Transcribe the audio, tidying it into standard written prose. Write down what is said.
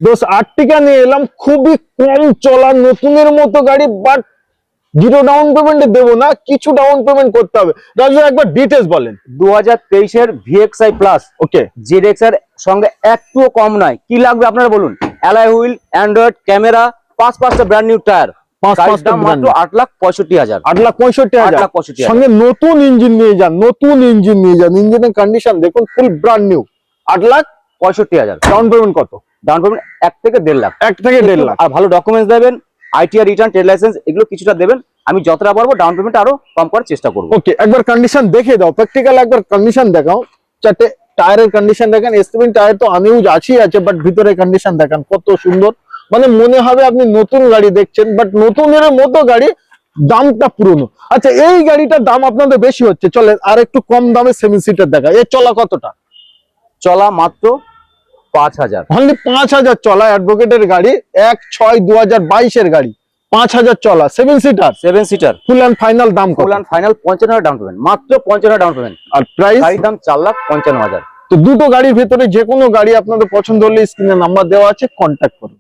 দোষ আর্টিকা নিয়ে এলাম, খুবই কম চলা নতুনের মতো গাড়ি, বাট জিরো ডাউন পেমেন্টে দেবো না, কিছু ডাউন পেমেন্ট করতে হবে। রাজু একবার ডিটেলস বলেন। 2023 VXI প্লাস ওকে, ZX এর সঙ্গে একটুও কম নয়। কি লাগবে আপনারা বলুন? অ্যালয় হুইল, অ্যান্ড্রয়েড ক্যামেরা, পাঁচটা ব্র্যান্ড নিউ টায়ার, মাত্র 8,65,000। 8,65,000 সঙ্গে নতুন ইঞ্জিন নিয়ে যান, নতুন ইঞ্জিন নিয়ে যান, ইঞ্জিনের কন্ডিশন দেখুন ফুল ব্র্যান্ড নিউ। 8,65,000 ডাউন পেমেন্ট কত? ডাউন পেমেন্ট 1 থেকে 1.5 লাখ। 1 থেকে 1.5 লাখ। আর ভালো ডকুমেন্টস দেবেন, ITR রিটার্ন, ট্রেড লাইসেন্স, এগুলো কিছুটা দেবেন। আমি যতটা পারবো ডাউন পেমেন্ট আরো কম করার চেষ্টা করবো। ওকে, একবার কন্ডিশন দেখে দাও, প্র্যাকটিক্যাল একবার কন্ডিশন দেখাও। চারটে টায়ারের কন্ডিশন দেখেন, এসটিভিন টায়ার তো আনইউজ আছেই আছে, বাট ভিতরে কন্ডিশন দেখেন কত সুন্দর। মানে মনে হবে আপনি নতুন গাড়ি দেখছেন, বাট নতুনের মতো গাড়ি, দামটা পুরনো। আচ্ছা, এই গাড়িটার দাম আপনাদের বেশি হচ্ছে, চলে আর একটু কম দামে 7 সিটার দেখা। এর চলা কতটা? চলা মাত্র 5,000। অনলি 5,000 চলা, অ্যাডভোকেটের গাড়ি, 1/6/2022 এর গাড়ি, 5,000 চলা, 7 seater. 7 seater full and final দাম কত? Full and final 55,000 down payment, মাত্র 55,000 ডাউন পেমেন্ট। আর প্রাইস? গাড়ির দাম 4,55,000। তো দুটো গাড়ির ভেতরে যে কোনো গাড়ি আপনাদের পছন্দ হলে স্ক্রিনে নাম্বার দেওয়া আছে, কন্ট্যাক্ট করুন।